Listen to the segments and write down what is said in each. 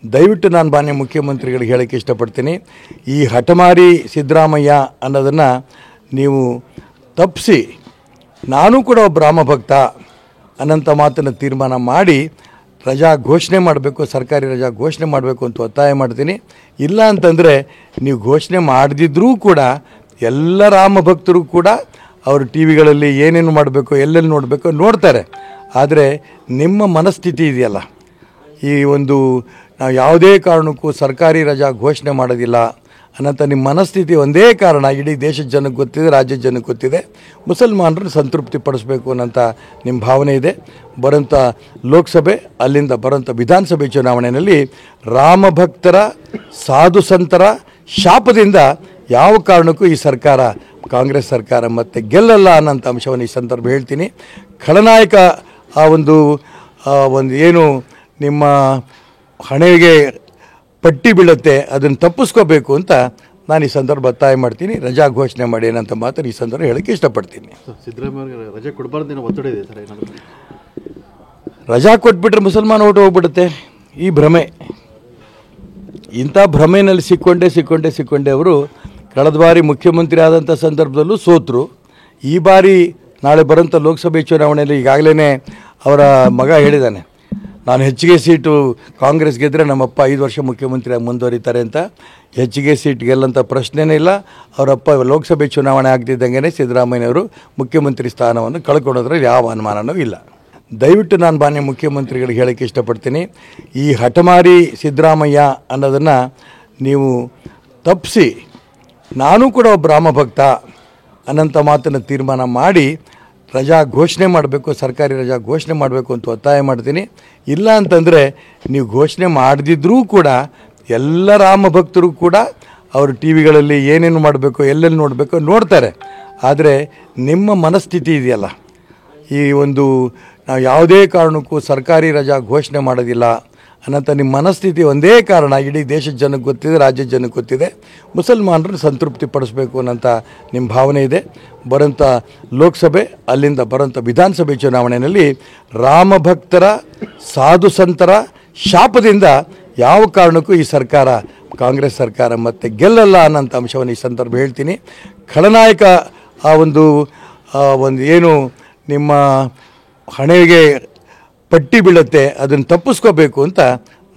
ದಯವಿಟ್ಟು ನಾನು ಮಾನ್ಯ ಮುಖ್ಯಮಂತ್ರಿಗಳಿಗೆ ಹೇಳಕ್ಕೆ ಇಷ್ಟಪಡ್ತೀನಿ, ಈ ಹಠಮಾರಿ ಸಿದ್ದರಾಮಯ್ಯ ಅನ್ನೋದನ್ನು ನೀವು ತಪ್ಪಿಸಿ ನಾನು ಕೂಡ ಒಬ್ಬ ರಾಮಭಕ್ತ ಅನ್ನೋಂಥ ಮಾತನ್ನು ತೀರ್ಮಾನ ಮಾಡಿ ರಜಾ ಘೋಷಣೆ ಮಾಡಬೇಕು, ಸರ್ಕಾರಿ ರಜಾ ಘೋಷಣೆ ಮಾಡಬೇಕು ಅಂತ ಒತ್ತಾಯ ಮಾಡ್ತೀನಿ. ಇಲ್ಲ ಅಂತಂದರೆ ನೀವು ಘೋಷಣೆ ಮಾಡದಿದ್ದರೂ ಕೂಡ ಎಲ್ಲ ರಾಮ ಭಕ್ತರು ಕೂಡ ಅವರು ಟಿ ವಿಗಳಲ್ಲಿ ಏನೇನು ಮಾಡಬೇಕು ಎಲ್ಲೆಲ್ಲಿ ನೋಡಬೇಕು ನೋಡ್ತಾರೆ. ಆದರೆ ನಿಮ್ಮ ಮನಸ್ಥಿತಿ ಇದೆಯಲ್ಲ, ಈ ಒಂದು ನಾವು ಯಾವುದೇ ಕಾರಣಕ್ಕೂ ಸರ್ಕಾರಿ ರಜಾ ಘೋಷಣೆ ಮಾಡೋದಿಲ್ಲ ಅನ್ನೋಂಥ ನಿಮ್ಮ ಮನಸ್ಥಿತಿ ಒಂದೇ ಕಾರಣ, ಇಡೀ ದೇಶದ ಜನಕ್ಕೆ ಗೊತ್ತಿದೆ, ರಾಜ್ಯದ ಜನಕ್ಕೆ ಗೊತ್ತಿದೆ, ಮುಸಲ್ಮಾನರನ್ನು ಸಂತೃಪ್ತಿ ಪಡಿಸಬೇಕು ಅನ್ನೋಂಥ ನಿಮ್ಮ ಭಾವನೆ ಇದೆ. ಬರೋಂಥ ಲೋಕಸಭೆ ಅಲ್ಲಿಂದ ಬರೋಂಥ ವಿಧಾನಸಭೆ ಚುನಾವಣೆಯಲ್ಲಿ ರಾಮಭಕ್ತರ ಸಾಧು ಸಂತರ ಶಾಪದಿಂದ ಯಾವ ಕಾರಣಕ್ಕೂ ಈ ಸರ್ಕಾರ, ಕಾಂಗ್ರೆಸ್ ಸರ್ಕಾರ ಮತ್ತೆ ಗೆಲ್ಲಲ್ಲ ಅನ್ನೋಂಥ ಅಂಶವನ್ನು ಈ ಸಂದರ್ಭ ಹೇಳ್ತೀನಿ. ಖಳನಾಯಕ ಆ ಒಂದು ಏನು ನಿಮ್ಮ ಹಣೆಗೆ ಪಟ್ಟಿ ಬೀಳುತ್ತೆ ಅದನ್ನು ತಪ್ಪಿಸ್ಕೋಬೇಕು ಅಂತ ನಾನು ಈ ಸಂದರ್ಭ ಒತ್ತಾಯ ಮಾಡ್ತೀನಿ. ರಜಾ ಘೋಷಣೆ ಮಾಡಿ ಏನಂತ ಮಾತ್ರ ಈ ಸಂದರ್ಭ ಹೇಳಕ್ಕೆ ಇಷ್ಟಪಡ್ತೀನಿ. ಸಿದ್ದರಾಮಯ್ಯ ರಜೆ ಕೊಡಬಾರ್ದು ಒತ್ತಡ ಇದೆ ಸರ್, ಏನಾದರೂ ರಜಾ ಕೊಟ್ಬಿಟ್ರೆ ಮುಸಲ್ಮಾನ ಓಟು ಹೋಗ್ಬಿಡುತ್ತೆ, ಈ ಭ್ರಮೆ. ಇಂಥ ಭ್ರಮೆಯಲ್ಲಿ ಸಿಕ್ಕೊಂಡೆ ಅವರು ಕಳೆದ ಬಾರಿ ಮುಖ್ಯಮಂತ್ರಿ ಆದಂಥ ಸಂದರ್ಭದಲ್ಲೂ ಸೋತರು. ಈ ಬಾರಿ ನಾಳೆ ಬರೋಂಥ ಲೋಕಸಭೆ ಚುನಾವಣೆಯಲ್ಲಿ ಈಗಾಗಲೇ ಅವರ ಮಗ ಹೇಳಿದ್ದಾನೆ, ನಾನು ಹೆಚ್ಚಿಗೆ ಸೀಟು ಕಾಂಗ್ರೆಸ್ ಗೆದ್ದರೆ ನಮ್ಮಪ್ಪ 5 ವರ್ಷ ಮುಖ್ಯಮಂತ್ರಿಯಾಗಿ ಮುಂದುವರಿತಾರೆ ಅಂತ. ಹೆಚ್ಚಿಗೆ ಸೀಟ್ ಗೆಲ್ಲಂಥ ಪ್ರಶ್ನೆನೇ ಇಲ್ಲ. ಅವರಪ್ಪ ಲೋಕಸಭೆ ಚುನಾವಣೆ ಆಗ್ತಿದ್ದಂಗೆ ಸಿದ್ದರಾಮಯ್ಯನವರು ಮುಖ್ಯಮಂತ್ರಿ ಸ್ಥಾನವನ್ನು ಕಳ್ಕೊಳ್ಳೋದ್ರಲ್ಲಿ ಯಾವ ಅನುಮಾನವೂ ಇಲ್ಲ. ದಯವಿಟ್ಟು ನಾನು ಮಾನ್ಯ ಮುಖ್ಯಮಂತ್ರಿಗಳಿಗೆ ಹೇಳಕ್ಕೆ ಇಷ್ಟಪಡ್ತೀನಿ, ಈ ಹಠಮಾರಿ ಸಿದ್ದರಾಮಯ್ಯ ಅನ್ನೋದನ್ನು ನೀವು ತಪ್ಪಿಸಿ ನಾನು ಕೂಡ ಒಬ್ಬ ರಾಮಭಕ್ತ ಅನ್ನೋಂಥ ಮಾತನ್ನು ತೀರ್ಮಾನ ಮಾಡಿ ರಜಾ ಘೋಷಣೆ ಮಾಡಬೇಕು, ಸರ್ಕಾರಿ ರಜಾ ಘೋಷಣೆ ಮಾಡಬೇಕು ಅಂತ ಒತ್ತಾಯ ಮಾಡ್ತೀನಿ. ಇಲ್ಲ ಅಂತಂದರೆ ನೀವು ಘೋಷಣೆ ಮಾಡದಿದ್ದರೂ ಕೂಡ ಎಲ್ಲ ರಾಮ ಭಕ್ತರು ಕೂಡ ಅವರು ಟಿ ವಿಗಳಲ್ಲಿ ಏನೇನು ಮಾಡಬೇಕು ಎಲ್ಲೆಲ್ಲಿ ನೋಡಬೇಕು ನೋಡ್ತಾರೆ. ಆದರೆ ನಿಮ್ಮ ಮನಸ್ಥಿತಿ ಇದೆಯಲ್ಲ, ಈ ಒಂದು ನಾವು ಯಾವುದೇ ಕಾರಣಕ್ಕೂ ಸರ್ಕಾರಿ ರಜಾ ಘೋಷಣೆ ಮಾಡೋದಿಲ್ಲ ಅನ್ನೋಂಥ ನಿಮ್ಮ ಮನಸ್ಥಿತಿ ಒಂದೇ ಕಾರಣ, ಇಡೀ ದೇಶದ ಜನಕ್ಕೆ ಗೊತ್ತಿದೆ, ರಾಜ್ಯದ ಜನಕ್ಕೆ ಗೊತ್ತಿದೆ, ಮುಸಲ್ಮಾನರನ್ನು ಸಂತೃಪ್ತಿ ಪಡಿಸಬೇಕು ಅನ್ನೋಂಥ ನಿಮ್ಮ ಭಾವನೆ ಇದೆ. ಬರೋಂಥ ಲೋಕಸಭೆ ಅಲ್ಲಿಂದ ಬರೋಂಥ ವಿಧಾನಸಭೆ ಚುನಾವಣೆಯಲ್ಲಿ ರಾಮಭಕ್ತರ ಸಾಧು ಸಂತರ ಶಾಪದಿಂದ ಯಾವ ಕಾರಣಕ್ಕೂ ಈ ಸರ್ಕಾರ, ಕಾಂಗ್ರೆಸ್ ಸರ್ಕಾರ ಮತ್ತೆ ಗೆಲ್ಲಲ್ಲ ಅನ್ನೋಂಥ ಅಂಶವನ್ನು ಈ ಸಂದರ್ಭ ಹೇಳ್ತೀನಿ. ಖಳನಾಯಕ ಆ ಒಂದು ಏನು ನಿಮ್ಮ ಹಣೆಗೆ ಪಟ್ಟಿ ಬೀಳುತ್ತೆ ಅದನ್ನು ತಪ್ಪಿಸ್ಕೋಬೇಕು ಅಂತ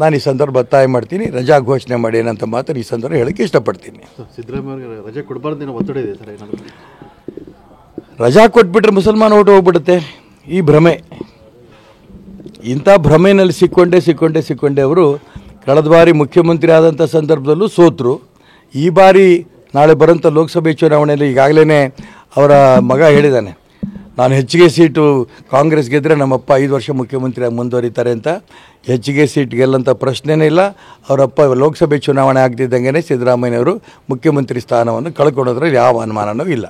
ನಾನು ಈ ಸಂದರ್ಭ ಒತ್ತಾಯ ಮಾಡ್ತೀನಿ. ರಜಾ ಘೋಷಣೆ ಮಾಡಿ ಏನಂತ ಮಾತ್ರ ಈ ಸಂದರ್ಭ ಹೇಳಕ್ಕೆ ಇಷ್ಟಪಡ್ತೀನಿ. ಸಿದ್ದರಾಮಯ್ಯ ರಜೆ ಕೊಡಬಾರ್ದು ಒತ್ತಡ ಇದೆ ಸರ್, ಏನಾದರೂ ರಜಾ ಕೊಟ್ಬಿಟ್ರೆ ಮುಸಲ್ಮಾನ ಓಟು ಹೋಗ್ಬಿಡುತ್ತೆ, ಈ ಭ್ರಮೆ. ಇಂಥ ಭ್ರಮೆಯಲ್ಲಿ ಸಿಕ್ಕೊಂಡೆ ಅವರು ಕಳೆದ ಬಾರಿ ಮುಖ್ಯಮಂತ್ರಿ ಆದಂಥ ಸಂದರ್ಭದಲ್ಲೂ ಸೋತರು. ಈ ಬಾರಿ ನಾಳೆ ಬರೋಂಥ ಲೋಕಸಭೆ ಚುನಾವಣೆಯಲ್ಲಿ ಈಗಾಗಲೇ ಅವರ ಮಗ ಹೇಳಿದ್ದಾನೆ, ನಾನು ಹೆಚ್ಚಿಗೆ ಸೀಟು ಕಾಂಗ್ರೆಸ್ ಗೆದ್ದರೆ ನಮ್ಮಪ್ಪ 5 ವರ್ಷ ಮುಖ್ಯಮಂತ್ರಿಯಾಗಿ ಮುಂದುವರಿತಾರೆ ಅಂತ. ಹೆಚ್ಚಿಗೆ ಸೀಟ್ ಗೆಲ್ಲಂಥ ಪ್ರಶ್ನೆನೇ ಇಲ್ಲ. ಅವರಪ್ಪ ಲೋಕಸಭೆ ಚುನಾವಣೆ ಆಗ್ತಿದ್ದಂಗೆ ಸಿದ್ದರಾಮಯ್ಯನವರು ಮುಖ್ಯಮಂತ್ರಿ ಸ್ಥಾನವನ್ನು ಕಳ್ಕೊಳ್ಳೋದ್ರಲ್ಲಿ ಯಾವ ಅನುಮಾನವೂ ಇಲ್ಲ.